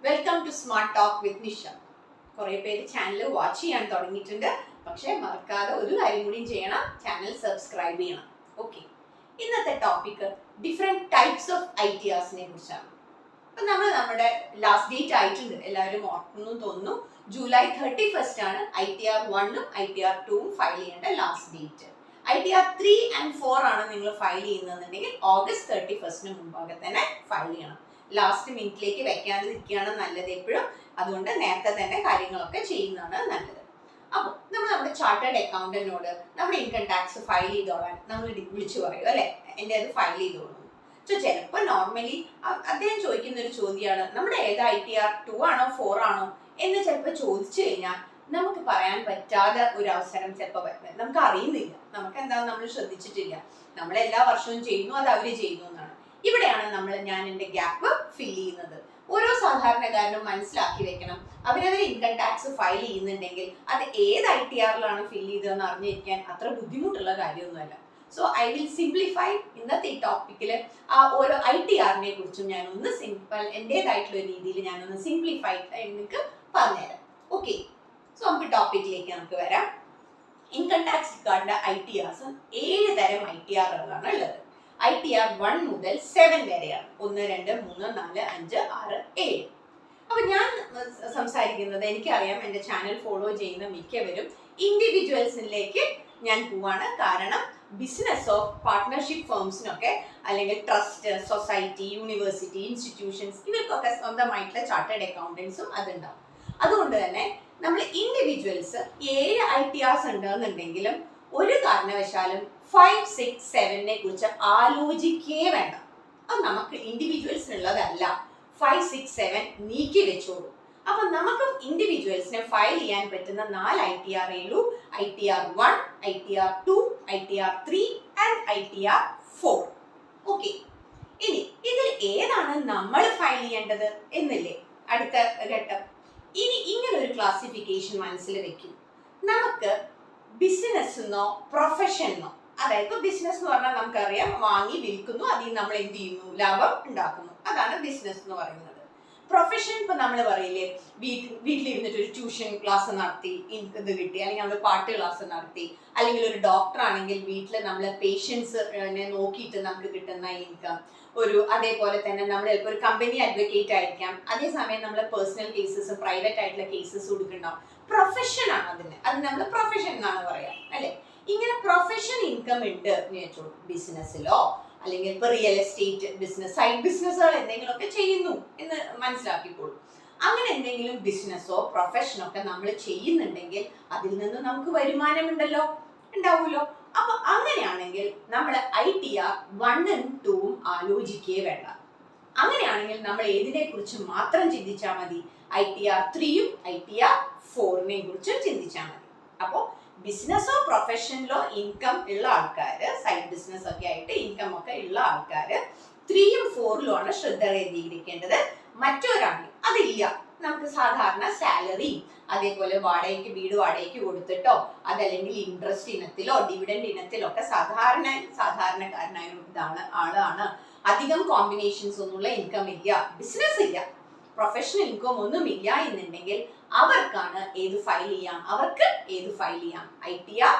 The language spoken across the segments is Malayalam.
Welcome to smart talk with Nisha. കുറെ പേര് ചാനൽ വാച്ച് ചെയ്യാൻ തുടങ്ങിയിട്ടുണ്ട്. പക്ഷെ മറക്കാതെ ഒരു കാര്യം കൂടിയും ചെയ്യണം, ചാനൽ സബ്സ്ക്രൈബ് ചെയ്യണം. ഓക്കെ, ഇന്നത്തെ ടോപ്പിക് ഡിഫറെന്റ് ടൈപ്സ് ഓഫ് ITRസിനെ കുറിച്ചാണ്. അപ്പൊ നമ്മുടെ ലാസ്റ്റ് ഡേറ്റ് ആയിട്ടുണ്ട്, എല്ലാവരും ഓർക്കുന്നു തോന്നുന്നു. ജൂലൈ 31 ആണ് ITR 1 ഉം ITR 2 ഉം ഫയൽ ചെയ്യേണ്ട ലാസ്റ്റ് ഡേറ്റ്. ITR 3 and 4 ആണ് നിങ്ങൾ ഫയൽ ചെയ്യുന്നതെന്നുണ്ടെങ്കിൽ ഓഗസ്റ്റ് 31 മുമ്പാകെ തന്നെ ഫയൽ ചെയ്യണം. ലാസ്റ്റ് മിനിറ്റിലേക്ക് വെക്കാതിരിക്കുകയാണ് നല്ലത് എപ്പോഴും. അതുകൊണ്ട് നേരത്തെ തന്നെ കാര്യങ്ങളൊക്കെ ചെയ്യുന്നതാണ് നല്ലത്. അപ്പോൾ നമ്മൾ നമ്മുടെ ചാർട്ടേഡ് അക്കൗണ്ടന്റിനോട് നമ്മുടെ ഇൻകം ടാക്സ് ഫയൽ ചെയ്തോളാൻ നമ്മൾ വിളിച്ചു പറയും, അല്ലെ, എൻ്റെ അത് ഫയൽ ചെയ്തോളൂ. സോ ചിലപ്പോൾ നോർമലി അദ്ദേഹം ചോദിക്കുന്ന ഒരു ചോദ്യമാണ്, നമ്മുടെ ഏത് ITR 2 ആണോ 4 ആണോ എന്ന് ചിലപ്പോൾ ചോദിച്ചു കഴിഞ്ഞാൽ നമുക്ക് പറയാൻ പറ്റാതെ ഒരു അവസരം ചിലപ്പോൾ വരുന്നത്. നമുക്ക് അറിയുന്നില്ല, നമുക്ക് എന്താ നമ്മൾ ശ്രദ്ധിച്ചിട്ടില്ല, നമ്മൾ എല്ലാ വർഷവും ചെയ്യുന്നു, അത് അവര് ചെയ്യുന്നു എന്നാണ്. ഇവിടെയാണ് ഞാൻ എൻ്റെ ഗ്യാപ്പ് ഫിൽ ചെയ്യുന്നത്. ഓരോ സാധാരണക്കാരനും മനസ്സിലാക്കി വെക്കണം, അവരവർ ഇൻകം ടാക്സ് ഫയൽ ചെയ്യുന്നുണ്ടെങ്കിൽ അത് ഏത് ITRലാണ് ഫിൽ ചെയ്തതെന്ന് അറിഞ്ഞിരിക്കാൻ അത്ര ബുദ്ധിമുട്ടുള്ള കാര്യമൊന്നുമല്ല. So I will simplify. ഇന്നത്തെ ഈ ടോപ്പിക്കില് ആ ഓരോ ITRനെ കുറിച്ചും ഞാനൊന്ന് സിമ്പിൾ എൻ്റെതായിട്ടുള്ള രീതിയിൽ ഞാനൊന്ന് സിംപ്ലിഫൈ നിങ്ങൾക്ക് പറഞ്ഞുതരാം. ഓക്കെ, സോ നമുക്ക് ടോപ്പിക്കിലേക്ക് നമുക്ക് വരാം. ഇൻകം ടാക്സ് റിക്കാർഡിന്റെ ITRs 7 തരം ITRകളാണ് ഉള്ളത്. ITR 1 മുതൽ 7 വരെയാണ്. 1, 2, 3, 4, 5, 6, 7. അപ്പൊ ഞാൻ സംസാരിക്കുന്നത്, എനിക്കറിയാം എൻ്റെ ചാനൽ ഫോളോ ചെയ്യുന്ന മിക്കവരും ഇൻഡിവിജ്വൽസിലേക്ക് ഞാൻ പോവാണ്. കാരണം ബിസിനസ്സോ പാർട്ട്ണർഷിപ്പ് ഫേംസിനൊക്കെ അല്ലെങ്കിൽ ട്രസ്റ്റ്, സൊസൈറ്റി, യൂണിവേഴ്സിറ്റി, ഇൻസ്റ്റിറ്റ്യൂഷൻസ് ഇവർക്കൊക്കെ സ്വന്തമായിട്ടുള്ള ചാർട്ടേഡ് അക്കൗണ്ടൻസും അതുണ്ടാവും. അതുകൊണ്ട് തന്നെ നമ്മൾ ഇൻഡിവിജ്വൽസ് 7 ITRs ഉണ്ടെന്നുണ്ടെങ്കിലും ഒരു കാരണവശാലും 5, 6, 7നെ കുറിച്ച് ആലോചിക്കേ വേണ്ട. അത് നമുക്ക് ഇൻഡിവിജ്വൽസിനുള്ളതല്ല. 5, 6, 7 നീക്കി വെച്ചോളൂ. അപ്പൊ നമുക്ക് ഇൻഡിവിജ്വൽസിനെ ഫയൽ ചെയ്യാൻ പറ്റുന്ന 4 ITR ഉള്ളൂ. ITR 1, ITR 2, ITR 3 and ITR 4. Okay, ഇനി ഇതിൽ ഏതാണ് നമ്മൾ ഫയൽ ചെയ്യേണ്ടത് എന്നില്ലേ അടുത്ത ഘട്ടം. ഇനി ഇങ്ങനെ ഒരു ക്ലാസിഫിക്കേഷൻ മനസ്സിൽ വെക്കും. നമുക്ക് ബിസിനസ്സെന്നോ പ്രൊഫഷനോ, അതായത് ഇപ്പൊ ബിസിനസ് എന്ന് പറഞ്ഞാൽ നമുക്കറിയാം, വാങ്ങി വിൽക്കുന്നു, അതിൽ നമ്മൾ എന്ത് ചെയ്യുന്നു, ലാഭം ഉണ്ടാക്കുന്നു, അതാണ് ബിസിനസ് എന്ന് പറയുന്നത്. പ്രൊഫഷൻ ഇപ്പൊ നമ്മൾ പറയില്ലേ, വീട്ടിലിരുന്നിട്ട് ഒരു ട്യൂഷൻ ക്ലാസ് നടത്തി ഇത് കിട്ടി, അല്ലെങ്കിൽ നമ്മൾ പാട്ട് ക്ലാസ് നടത്തി, അല്ലെങ്കിൽ ഒരു ഡോക്ടർ ആണെങ്കിൽ വീട്ടിൽ നമ്മൾ പേഷ്യൻസിനെ നോക്കിയിട്ട് നമുക്ക് കിട്ടുന്ന ഇൻകം ഒരു, അതേപോലെ തന്നെ നമ്മൾ ചിലപ്പോൾ ഒരു കമ്പനി അഡ്വക്കേറ്റ് ആയിരിക്കാം, അതേസമയം നമ്മൾ പേഴ്സണൽ കേസസ്, പ്രൈവറ്റ് ആയിട്ടുള്ള കേസസ് കൊടുക്കുന്നുണ്ടാവും. പ്രൊഫഷൻ ആണ് അത് നമ്മൾ പ്രൊഫഷൻ എന്നാണ് പറയാ, അല്ലെ. ഇങ്ങനെ പ്രൊഫഷൻ ഇൻകം ഉണ്ട് എന്ന് വെച്ചോളൂ. ബിസിനസ്സിലോ അല്ലെങ്കിൽ ഇപ്പൊ റിയൽ എസ്റ്റേറ്റ് ബിസിനസ്, സൈഡ് ബിസിനസ്സുകൾ എന്തെങ്കിലുമൊക്കെ ചെയ്യുന്നു എന്ന് മനസ്സിലാക്കിക്കോളൂ. അങ്ങനെ എന്തെങ്കിലും ബിസിനസ്സോ പ്രൊഫഷനോ ഒക്കെ നമ്മൾ ചെയ്യുന്നുണ്ടെങ്കിൽ അതിൽ നിന്ന് നമുക്ക് വരുമാനമുണ്ടല്ലോ, ഉണ്ടാവുമല്ലോ. അപ്പൊ അങ്ങനെയാണെങ്കിൽ നമ്മൾ ITR 1 ഉം 2 ഉം ആലോചിക്കേ വേണ്ട. അങ്ങനെയാണെങ്കിൽ നമ്മൾ ഏതിനെ കുറിച്ച് മാത്രം ചിന്തിച്ചാൽ മതി, ITR 3 ഉം ITR 4നെ കുറിച്ചും ചിന്തിച്ചാൽ മതി. അപ്പോ ബിസിനസ്സോ പ്രൊഫഷനിലോ ഇൻകം ഉള്ള ആൾക്കാര്, സൈഡ് ബിസിനസ് ഒക്കെ ആയിട്ട് ഇൻകം ഒക്കെ ഉള്ള ആൾക്കാര് 3 ഉം 4 ആണ് ശ്രദ്ധ കേന്ദ്രീകരിക്കേണ്ടത്. മറ്റൊരാണെങ്കിൽ അതില്ല, നമുക്ക് സാധാരണ സാലറി, അതേപോലെ വാടകയ്ക്ക് വീട് വാടകയ്ക്ക് കൊടുത്തിട്ടോ, അതല്ലെങ്കിൽ ഇൻട്രസ്റ്റ് ഇനത്തിലോ ഡിവിഡൻഡ് ഇനത്തിലോ ഒക്കെ സാധാരണക്കാരനായ ആളാണ്. അധികം കോമ്പിനേഷൻസ് ഒന്നുമുള്ള ഇൻകം ഇല്ല, ബിസിനസ് ഇല്ല, പ്രൊഫഷണൽ ഇൻകം ഒന്നും ഇല്ല എന്നുണ്ടെങ്കിൽ അവർക്കാണ് ഏത് ഫയൽ ചെയ്യാം, അവർക്ക് ഏത് ഫയൽ ചെയ്യാം, ITR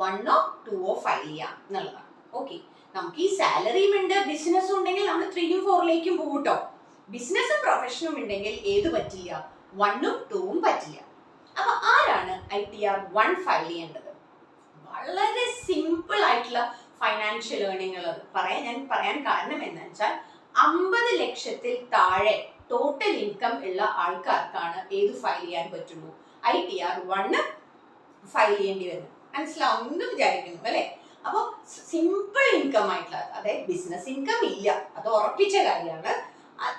1 or 2 ഫയൽ ചെയ്യാം എന്നുള്ളതാണ്. ഓക്കെ, നമുക്ക് ഈ സാലറിയും ഉണ്ട്, ബിസിനസ്സും ഉണ്ടെങ്കിൽ നമ്മൾ 3 ഉം 4ലേക്കും പോകും കേട്ടോ. ബിസിനസ്സും പ്രൊഫഷനും ഉണ്ടെങ്കിൽ ഏത് പറ്റില്ല, 1 ഉം 2 ഉം പറ്റില്ല. അപ്പൊ ആരാണ് ITR 1 ഫയൽ ചെയ്യേണ്ടത്? വളരെ സിമ്പിൾ ആയിട്ടുള്ള ഫൈനാൻഷ്യൽ ഏർണിംഗുകൾ ഞാൻ പറയാൻ കാരണം എന്താ വെച്ചാൽ 50 ലക്ഷത്തിൽ താഴെ ടോട്ടൽ ഇൻകം ഉള്ള ആൾക്കാർക്കാണ് ഏത് ഫയൽ ചെയ്യാൻ പറ്റുള്ളൂ, ITR 1 ഫയൽ ചെയ്യേണ്ടി വരുന്നത്. മനസ്സിലാവുമെന്ന് വിചാരിക്കുന്നു, അല്ലെ. അപ്പൊ സിമ്പിൾ ഇൻകം ആയിട്ടുള്ള, അതായത് ബിസിനസ് ഇൻകം ഇല്ല, അത് ഉറപ്പിച്ച കാര്യമാണ്.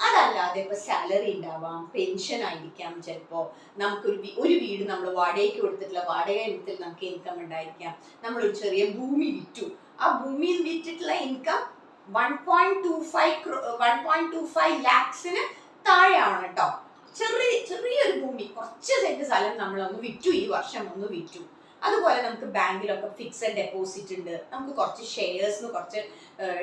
അതല്ലാതെ ഇപ്പൊ സാലറി ഉണ്ടാവാം, പെൻഷൻ ആയിരിക്കാം, ചിലപ്പോ ഒരു വീട് നമ്മൾ വാടകയ്ക്ക് കൊടുത്തിട്ടുള്ള വാടക ഇനത്തിൽ നമുക്ക് ഇൻകം ഉണ്ടായിരിക്കാം. നമ്മളൊരു ചെറിയ ഭൂമി വിറ്റു, ആ ഭൂമിയിൽ വിറ്റിട്ടുള്ള ഇൻകം 1.25 ലാക്സിന് താഴെയാണ് കേട്ടോ. ചെറിയൊരു ഭൂമി, കുറച്ച് സെന്റ് സ്ഥലം നമ്മളൊന്ന് വിറ്റു, ഈ വർഷം ഒന്ന് വിറ്റു, അതുപോലെ നമുക്ക് ബാങ്കിലൊക്കെ ഫിക്സഡ് ഡെപ്പോസിറ്റ് ഉണ്ട്, നമുക്ക് കുറച്ച് ഷെയർസിന് കുറച്ച്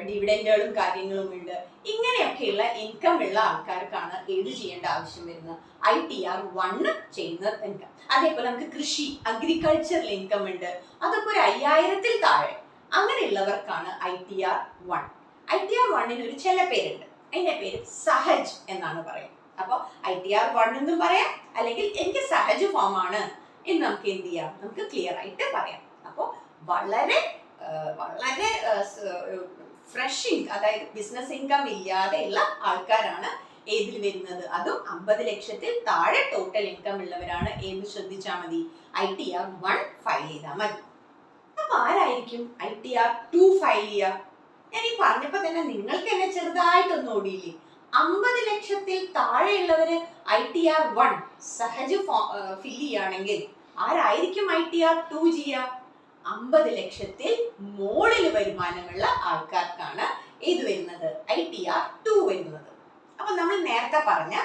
ഡിവിഡൻഡുകളും കാര്യങ്ങളും ഉണ്ട്. ഇങ്ങനെയൊക്കെയുള്ള ഇൻകം ഉള്ള ആൾക്കാർക്കാണ് ഏത് ചെയ്യേണ്ട ആവശ്യം വരുന്നത്? ITR 1 ചെയ്യുന്ന ഇൻകം. അതേപോലെ നമുക്ക് കൃഷി അഗ്രികൾച്ചറൽ ഇൻകം ഉണ്ട്, അതൊക്കെ ഒരു 5000-ൽ താഴെ, അങ്ങനെയുള്ളവർക്കാണ് ITR 1. ITR 1-ന് ഒരു ചില പേരുണ്ട്, അതിന്റെ പേര് സഹജ് എന്നാണ് പറയുന്നത്. അപ്പൊ ITR 1 എന്നും പറയാം, അല്ലെങ്കിൽ എനിക്ക് സഹജ് ഫോം ആണ് എന്ന് നമുക്ക് എന്ത് ചെയ്യാം, നമുക്ക് ക്ലിയർ ആയിട്ട് പറയാം. അപ്പോൾ വളരെ വളരെ ഫ്രഷ് ഇൻകം, അതായത് ബിസിനസ് ഇൻകം ഇല്ലാതെയുള്ള ആൾക്കാരാണ് ഏതിൽ വരുന്നത്? അതും 50 ലക്ഷത്തിൽ താഴെ ടോട്ടൽ ഇൻകം ഉള്ളവരാണ്. ഏത് ശ്രദ്ധിച്ചാൽ മതി? ITR 1 ഫയൽ ചെയ്താൽ മതി. അപ്പൊ ആരായിരിക്കും ITR 2 ഫയൽ ചെയ്യുക? ഞാൻ ഈ പറഞ്ഞപ്പോ തന്നെ നിങ്ങൾക്ക് എന്നെ ചെറുതായിട്ടൊന്നും ഓടിയില്ലേ? 50 ലക്ഷത്തിൽ താഴെയുള്ളവര് ITR 1 സഹജ് ഫിൽ ചെയ്യുകയാണെങ്കിൽ ആരായിരിക്കും ITR 2 ചെയ്യുക? 50 ലക്ഷത്തിൽ മുകളിൽ വരുമാനമുള്ള ആൾക്കാർക്കാണ് ഏത് വരുന്നത്? ITR 2 വരുന്നത്. അപ്പൊ നമ്മൾ നേരത്തെ പറഞ്ഞ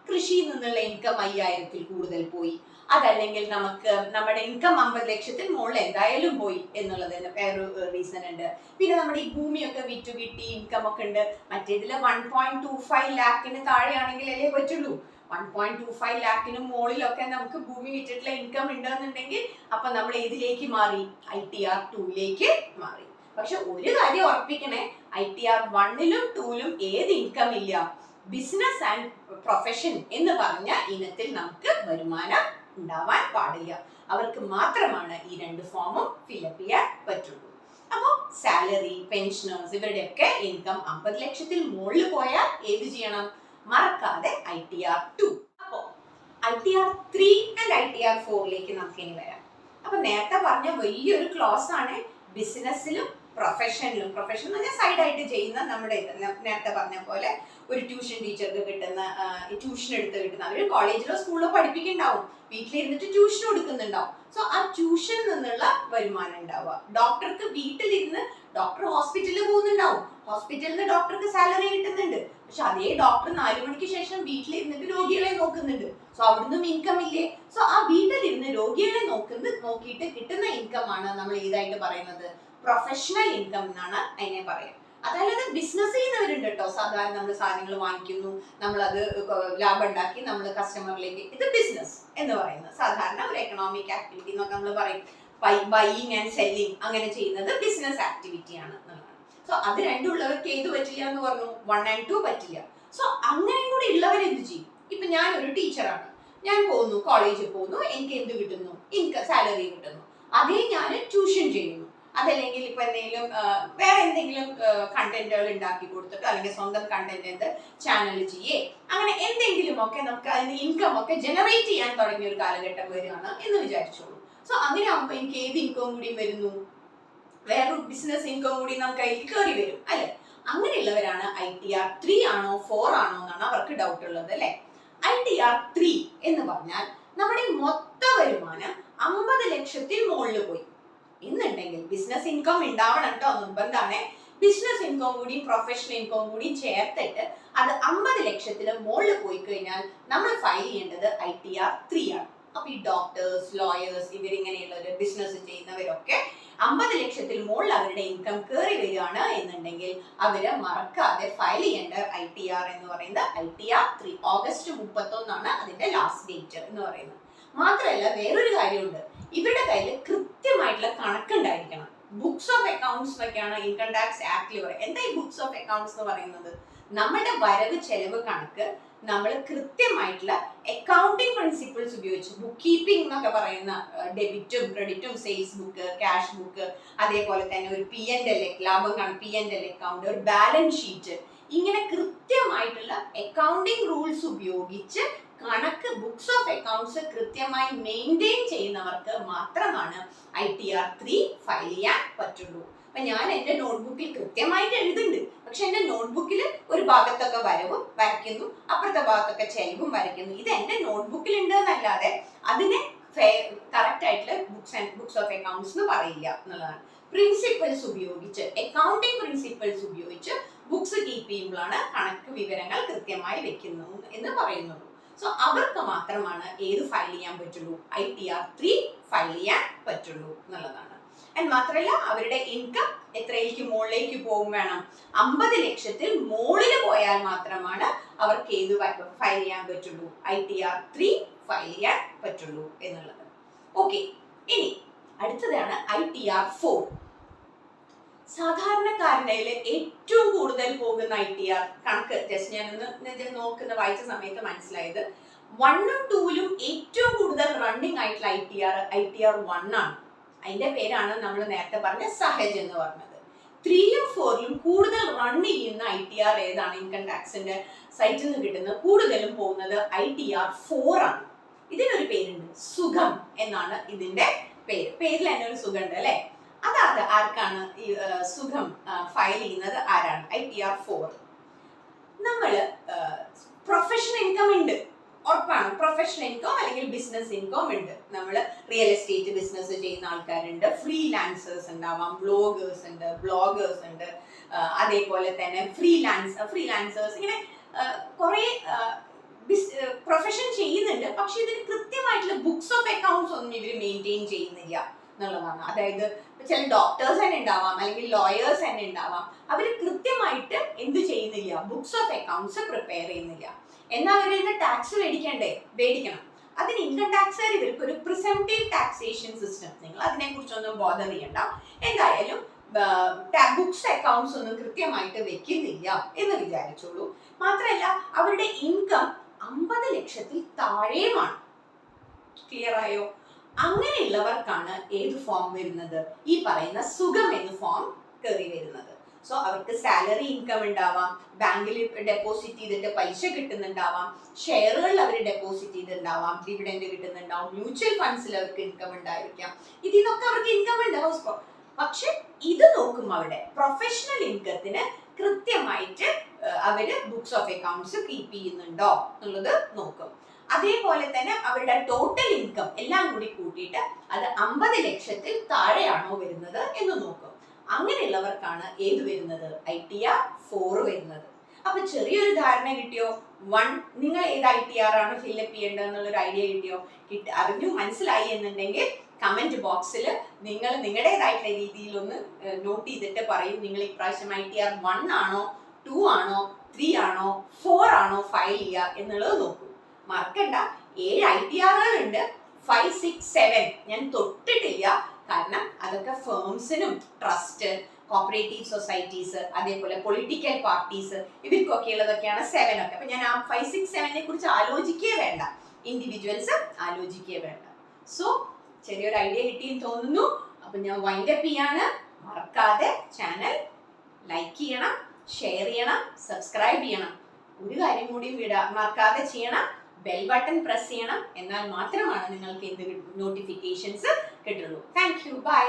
കൃഷിയിൽ നിന്നുള്ള ഇൻകം 5000-ൽ കൂടുതൽ പോയി, അതല്ലെങ്കിൽ നമുക്ക് നമ്മുടെ ഇൻകം 50 ലക്ഷത്തിൽ മുകളിൽ എന്തായാലും പോയി എന്നുള്ളതിന് വേറൊരു റീസൺ ഉണ്ട്. പിന്നെ നമ്മുടെ ഈ ഭൂമിയൊക്കെ വിറ്റു കിട്ടി ഇൻകം ഒക്കെ ഉണ്ട്. മറ്റേതിൽ 1.25 ലാഖിന് താഴെയാണെങ്കിൽ അല്ലേ പറ്റുള്ളൂ. 1.25 ലാഖിനും മുകളിലൊക്കെ നമുക്ക് ഭൂമി വിറ്റിട്ടുള്ള ഇൻകം ഉണ്ടെന്നുണ്ടെങ്കിൽ അപ്പൊ നമ്മൾ ഏതിലേക്ക് മാറി? ITR 2-ലേക്ക് മാറി. പക്ഷെ ഒരു കാര്യം ഉറപ്പിക്കണേ, ITR 1-ലും 2-ലും ഏത് ഇൻകം ഇല്ല, ബിസിനസ് ആൻഡ് പ്രൊഫഷൻ എന്ന് പറഞ്ഞ ഇനത്തിൽ നമുക്ക് വരുമാനം ഉണ്ടാവാൻ പാടില്ല. അവർക്ക് മാത്രമാണ് ഈ 2 ഫോമും ഫില്ലപ്പ് ചെയ്യാൻ പറ്റുള്ളൂ. അപ്പോൾ സാലറി, പെൻഷനേഴ്സ് ഇവരുടെയൊക്കെ ഇൻകം 50 ലക്ഷത്തിൽ മുകളിൽ പോയാൽ ഏത് ചെയ്യണം? മറക്കാതെ ITR 2. അപ്പോൾ ITR 3 ആൻഡ് ITR 4-ലേക്ക് നമുക്ക് ഇനി വരാം. അപ്പൊ നേരത്തെ പറഞ്ഞ വലിയൊരു ക്ലോസ് ആണ് ബിസിനസ്സിലും പ്രൊഫഷനിലും. പ്രൊഫഷൻ എന്ന് പറഞ്ഞാൽ സൈഡായിട്ട് ചെയ്യുന്ന നമ്മുടെ നേരത്തെ പറഞ്ഞ പോലെ ഒരു ട്യൂഷൻ ടീച്ചർക്ക് കിട്ടുന്ന, ട്യൂഷൻ എടുത്ത് കിട്ടുന്ന, അവർ കോളേജിലോ സ്കൂളിലോ പഠിപ്പിക്കുന്നുണ്ടാവും, വീട്ടിലിരുന്നിട്ട് ട്യൂഷൻ കൊടുക്കുന്നുണ്ടാവും. സോ ആ ട്യൂഷനിൽ നിന്നുള്ള വരുമാനം ഉണ്ടാവുക. ഡോക്ടർക്ക് വീട്ടിലിരുന്ന് ഡോക്ടർ ഹോസ്പിറ്റലിൽ പോകുന്നുണ്ടാവും, ഹോസ്പിറ്റലിൽ നിന്ന് ഡോക്ടർക്ക് സാലറി കിട്ടുന്നുണ്ട്. പക്ഷെ അതേ ഡോക്ടർ 4 മണിക്ക് ശേഷം വീട്ടിലിരുന്നിട്ട് രോഗികളെ നോക്കുന്നുണ്ട്. സോ അവിടുന്ന് ഇൻകം ഇല്ലേ? സോ ആ വീട്ടിലിരുന്ന് രോഗികളെ നോക്കിയിട്ട് കിട്ടുന്ന ഇൻകം ആണ് നമ്മൾ ഏതായിട്ട് പറയുന്നത്? പ്രൊഫഷണൽ ഇൻകം എന്നാണ് അതിനെ പറയുക. അതായത് ബിസിനസ് ചെയ്യുന്നവരുണ്ട് കേട്ടോ. സാധാരണ നമ്മൾ സാധനങ്ങൾ വാങ്ങിക്കുന്നു, നമ്മളത് ലാഭം ഉണ്ടാക്കി നമ്മൾ കസ്റ്റമറിലേക്ക്, ഇത് ബിസിനസ് എന്ന് പറയുന്നത് സാധാരണ ഒരു എക്കണോമിക് ആക്ടിവിറ്റി എന്നൊക്കെ നമ്മൾ പറയും. ബൈയിങ് ആൻഡ് സെല്ലിങ് അങ്ങനെ ചെയ്യുന്നത് ബിസിനസ് ആക്ടിവിറ്റി ആണ് എന്നുള്ളതാണ്. സോ അത് രണ്ടും ഉള്ളവർക്ക് ഏത് പറ്റില്ല എന്ന് പറഞ്ഞു? 1 and 2 പറ്റില്ല. സോ അങ്ങനെ കൂടി ഉള്ളവർ എന്ത് ചെയ്യും? ഇപ്പൊ ഞാൻ ഒരു ടീച്ചറാണ്, ഞാൻ പോകുന്നു, കോളേജിൽ പോകുന്നു, എനിക്ക് എന്ത് കിട്ടുന്നു? ഇൻകം, സാലറി കിട്ടുന്നു. അതേ ഞാൻ ട്യൂഷൻ ചെയ്യുന്നു, അതല്ലെങ്കിൽ ഇപ്പൊ എന്തെങ്കിലും വേറെ എന്തെങ്കിലും കണ്ടന്റുകൾ ഉണ്ടാക്കി കൊടുത്തിട്ട്, അല്ലെങ്കിൽ സ്വന്തം കണ്ടന്റ് ചാനൽ ചെയ്യേ, അങ്ങനെ എന്തെങ്കിലും ഒക്കെ നമുക്ക് അതിന് ഇൻകം ഒക്കെ ജനറേറ്റ് ചെയ്യാൻ തുടങ്ങിയ ഒരു കാലഘട്ടം വരികയാണ് എന്ന് വിചാരിച്ചോളൂ. സോ അങ്ങനെ ആകുമ്പോൾ എനിക്ക് ഏത് ഇൻകം കൂടി വരുന്നു? വേറൊരു ബിസിനസ് ഇൻകം കൂടി നമുക്ക് അതിൽ കയറി വരും അല്ലെ? അങ്ങനെയുള്ളവരാണ് ITR 3 ആണോ 4 ആണോ എന്നാണ് അവർക്ക് ഡൗട്ട് ഉള്ളത് അല്ലെ? ITR 3 എന്ന് പറഞ്ഞാൽ നമ്മുടെ മൊത്ത വരുമാനം 50 ലക്ഷത്തിൽ മുകളിൽ പോയി എന്നുണ്ടെങ്കിൽ, ബിസിനസ് ഇൻകം ഉണ്ടാവണം കേട്ടോ, നിർബന്ധമാണ്. ബിസിനസ് ഇൻകം കൂടി പ്രൊഫഷണൽ ഇൻകം കൂടി ചേർത്തിട്ട് അത് 50 ലക്ഷത്തിൽ മുകളിൽ പോയി കഴിഞ്ഞാൽ നമ്മൾ ഫയൽ ചെയ്യേണ്ടത് ITR 3 ആണ്. അപ്പൊ ഈ ഡോക്ടേഴ്സ്, ലോയേഴ്സ്, ഇവരിങ്ങനെയുള്ള ഒരു ബിസിനസ് ചെയ്യുന്നവരൊക്കെ 50 ലക്ഷത്തിൽ മുകളിൽ അവരുടെ ഇൻകം കയറി വരികയാണ് എന്നുണ്ടെങ്കിൽ അവര് മറക്കാതെ ഫയൽ ചെയ്യേണ്ട ITR എന്ന് പറയുന്നത് ITR 3. ഓഗസ്റ്റ് 31 അതിന്റെ ലാസ്റ്റ് ഡേറ്റ് എന്ന് പറയുന്നത്. മാത്രമല്ല വേറൊരു കാര്യമുണ്ട്, ഇവരുടെ കയ്യിൽ കൃത്യമായിട്ടുള്ള കണക്കുണ്ടായിരിക്കണം. ബുക്സ് ഓഫ് അക്കൗണ്ട്സ് എന്നൊക്കെയാണ് ഇൻകം ടാക്സ് ആക്ടിൽ പറയുന്നത്. എന്താ ഈ ബുക്സ് ഓഫ് അക്കൗണ്ട്സ് എന്ന് പറയുന്നത്? നമ്മുടെ വരവ് ചെലവ് കണക്ക് നമ്മൾ കൃത്യമായിട്ടുള്ള അക്കൗണ്ടിങ് പ്രിൻസിപ്പിൾസ് ഉപയോഗിച്ച്, ബുക്ക് കീപ്പിംഗ് എന്നൊക്കെ പറയുന്ന ഡെബിറ്റും ക്രെഡിറ്റും, സെയിൽസ് ബുക്ക്, ക്യാഷ് ബുക്ക്, അതേപോലെ തന്നെ ഒരു P&L, ലാഭം P&L അക്കൗണ്ട്, ഒരു ബാലൻസ് ഷീറ്റ്, ഇങ്ങനെ കൃത്യമായിട്ടുള്ള അക്കൗണ്ടിങ് റൂൾസ് ഉപയോഗിച്ച് കണക്ക്, ബുക്സ് ഓഫ് അക്കൗണ്ട്സ് കൃത്യമായി മെയിൻറ്റെയിൻ ചെയ്യുന്നവർക്ക് മാത്രമാണ് ITR 3 ഫയൽ ചെയ്യാൻ പറ്റുള്ളൂ. അപ്പൊ ഞാൻ എന്റെ നോട്ട്ബുക്കിൽ കൃത്യമായിട്ട് എഴുതുന്നുണ്ട്, പക്ഷെ എന്റെ നോട്ട്ബുക്കിൽ ഒരു ഭാഗത്തൊക്കെ വരവും വരയ്ക്കുന്നു, അപ്പുറത്തെ ഭാഗത്തൊക്കെ ചെലവും വരയ്ക്കുന്നു. ഇത് എന്റെ നോട്ട്ബുക്കിൽ ഉണ്ട് എന്നല്ലാതെ അതിനെ കറക്റ്റ് ആയിട്ടുള്ള ബുക്സ് ഓഫ് അക്കൗണ്ട്സ് എന്ന് പറയില്ല എന്നുള്ളതാണ്. പ്രിൻസിപ്പിൾസ് ഉപയോഗിച്ച്, അക്കൗണ്ടിങ് പ്രിൻസിപ്പിൾസ് ഉപയോഗിച്ച് ബുക്സ് കീപ്പ് ചെയ്യുമ്പോഴാണ് കണക്ക് വിവരങ്ങൾ കൃത്യമായി വെക്കുന്നു എന്ന് പറയുന്നത്. സോ അവർക്ക് മാത്രമാണ് ഏത് ഫയൽ ചെയ്യാൻ പറ്റുള്ളൂ, ITR3 ഫയൽ ചെയ്യാൻ പറ്റുള്ളൂ എന്നുള്ളതാണ്. ആൻഡ് മാത്രമല്ല അവരുടെ ഇൻകം എത്രയിലേക്ക് മുകളിലേക്ക് പോകും വേണം, 50 ലക്ഷത്തിൽ മുകളിൽ പോയാൽ മാത്രമാണ് അവർക്ക് ഏത് ഫയൽ ചെയ്യാൻ പറ്റുള്ളൂ, ITR3 ഫയൽ ചെയ്യാൻ പറ്റുള്ളൂ എന്നുള്ളത്. ഓക്കെ, ഇനി അടുത്തതാണ് ITR4. സാധാരണക്കാരൻ്റെ ഏറ്റവും കൂടുതൽ പോകുന്ന ITR കണക്ക് ജസ്റ്റ് ഞാനൊന്ന് വായിച്ച സമയത്ത് മനസ്സിലായത് 1ഉം 2ലും ഏറ്റവും കൂടുതൽ റണ്ണിങ് ആയിട്ടുള്ള ITR1 ആണ്. അതിന്റെ പേരാണ് നമ്മൾ നേരത്തെ പറഞ്ഞ സഹജ് എന്ന് പറഞ്ഞത്. 3ലും 4ലും കൂടുതൽ റൺ ചെയ്യുന്ന ITR ഏതാണ്, ഇൻകം ടാക്സിന്റെ സൈറ്റിൽ നിന്ന് കിട്ടുന്നത് കൂടുതലും പോകുന്നത് ITR4 ആണ്. ഇതിനൊരു പേരുണ്ട്, സുഖം എന്നാണ് ഇതിന്റെ പേര്. പേരിൽ തന്നെ ഒരു സുഖം ഉണ്ട് അല്ലെ. അതായത് ആർക്കാണ് ഈ സുഖം ഫയൽ ചെയ്യുന്നത്, ആരാണ്, ITR4. നമ്മള് പ്രൊഫഷണൽ ഇൻകം ഉണ്ട്, ഉറപ്പാണ്. പ്രൊഫഷണൽ ഇൻകം അല്ലെങ്കിൽ ബിസിനസ് ഇൻകം ഉണ്ട്. നമ്മൾ റിയൽ എസ്റ്റേറ്റ് ബിസിനസ് ചെയ്യുന്ന ആൾക്കാരുണ്ട്, ഫ്രീലാൻസേഴ്സ് ഉണ്ടാവാം, ബ്ലോഗേഴ്സ് ഉണ്ട്, അതേപോലെ തന്നെ ഫ്രീലാൻസേഴ്സ്, ഇങ്ങനെ കുറെ പ്രൊഫഷൻ ചെയ്യുന്നുണ്ട്. പക്ഷെ ഇതിന് കൃത്യമായിട്ടുള്ള ബുക്സ് ഓഫ് അക്കൗണ്ട്സ് ഒന്നും ഇവർ മെയിൻറ്റെയിൻ ചെയ്യുന്നില്ല എന്നുള്ളതാണ്. അതായത് ചില ഡോക്ടേഴ്സ് തന്നെ ഉണ്ടാവാം, അല്ലെങ്കിൽ ലോയേഴ്സ് തന്നെ ഉണ്ടാവാം, അവർ കൃത്യമായിട്ട് എന്ത് ചെയ്യുന്നില്ല, ബുക്സ് ഓഫ് അക്കൗണ്ട്സ് പ്രിപ്പയർ ചെയ്യുന്നില്ല. എന്നാൽ അവരുടെ ടാക്സ് മേടിക്കണം. അതിന് ഇൻകം ടാക്സുകാർ ഇവർക്ക് ഒരു പ്രിസംപ്റ്റീവ് ടാക്സേഷൻ സിസ്റ്റം, നിങ്ങൾ അതിനെ കുറിച്ചൊന്നും ബോധർ ചെയ്യണ്ട. എന്തായാലും ബുക്സ് അക്കൗണ്ട്സ് ഒന്നും കൃത്യമായിട്ട് വെക്കുന്നില്ല എന്ന് വിചാരിച്ചോളൂ. മാത്രമല്ല അവരുടെ ഇൻകം 50 ലക്ഷത്തിൽ താഴെയുമാണ്. ക്ലിയർ ആയോ? അങ്ങനെയുള്ളവർക്കാണ് ഏത് ഫോം വരുന്നത്, ഈ പറയുന്ന സുഖം എന്ന ഫോം കയറി വരുന്നത്. സോ അവർക്ക് സാലറി ഇൻകം ഉണ്ടാവാം, ബാങ്കിൽ ഡെപ്പോസിറ്റ് ചെയ്തിട്ട് പൈസ കിട്ടുന്നുണ്ടാവാം, ഷെയറുകളിൽ അവർ ഡെപ്പോസിറ്റ് ചെയ്തിട്ടുണ്ടാവാം, ഡിവിഡൻഡ് കിട്ടുന്നുണ്ടാവും, മ്യൂച്വൽ ഫണ്ട്സിൽ അവർക്ക് ഇൻകം ഉണ്ടായിരിക്കാം. ഇതിനൊക്കെ അവർക്ക് ഇൻകം ഉണ്ട്. പക്ഷെ ഇത് നോക്കും, അവരുടെ പ്രൊഫഷണൽ ഇൻകത്തിന് കൃത്യമായിട്ട് അവര് ബുക്സ് ഓഫ് അക്കൗണ്ട്സ് കീപ്പ് ചെയ്യുന്നുണ്ടോ എന്നുള്ളത് നോക്കും. അതേപോലെ തന്നെ അവരുടെ ടോട്ടൽ ഇൻകം എല്ലാം കൂടി കൂട്ടിയിട്ട് അത് 50 ലക്ഷത്തിൽ താഴെയാണോ വരുന്നത് എന്ന് നോക്കും. അങ്ങനെയുള്ളവർക്കാണ് ഏത് വരുന്നത്, ITR4 വരുന്നത്. അപ്പൊ ചെറിയൊരു ധാരണ കിട്ടിയോ? നിങ്ങൾ ഏത് ITR ആണ് ഫില്ലപ്പ് ചെയ്യേണ്ടത് എന്നുള്ളൊരു ഐഡിയ കിട്ടിയോ? അറിഞ്ഞു മനസ്സിലായി എന്നുണ്ടെങ്കിൽ കമന്റ് ബോക്സിൽ നിങ്ങൾ നിങ്ങളുടേതായിട്ടുള്ള രീതിയിൽ ഒന്ന് നോട്ട് ചെയ്തിട്ട് പറയും, നിങ്ങൾ ഇപ്രാവശ്യം ITR1 ആണോ, 2 ആണോ, 3 ആണോ, 4 ആണോ ഫയൽ ചെയ്യുക എന്നുള്ളത് നോക്കൂ. മറക്കണ്ട, 7 ITR ഉണ്ട്, 5, 6, 7 ഞാൻ തൊട്ടിട്ടില്ല. കാരണം അതൊക്കെ ഫേംസിനും ട്രസ്റ്റ്, കോപ്പറേറ്റീവ് സൊസൈറ്റീസ്, അതേപോലെ പൊളിറ്റിക്കൽ പാർട്ടീസ്, ഇവർക്കൊക്കെ ഉള്ളതൊക്കെയാണ് 7 ഒക്കെ. അപ്പൊ ഞാൻ ആ 5, 6, 7നെ കുറിച്ച് ആലോചിക്കേ വേണ്ട, ഇൻഡിവിജ്വൽസ് ആലോചിക്കേ വേണ്ട. സോ ചെറിയൊരു ഐഡിയ കിട്ടിയെന്ന് തോന്നുന്നു. അപ്പൊ ഞാൻ വൈൻഡ് അപ്പ് ചെയ്യാണ്. മറക്കാതെ ചാനൽ ലൈക്ക് ചെയ്യണം, ഷെയർ ചെയ്യണം, സബ്സ്ക്രൈബ് ചെയ്യണം. ഒരു കാര്യം കൂടി മറക്കാതെ ചെയ്യണം, ബെൽ ബട്ടൺ പ്രസ് ചെയ്യണം. എന്നാൽ മാത്രമാണ് നിങ്ങൾക്ക് എന്ത് നോട്ടിഫിക്കേഷൻസ് കിട്ടുള്ളൂ. Thank you, by.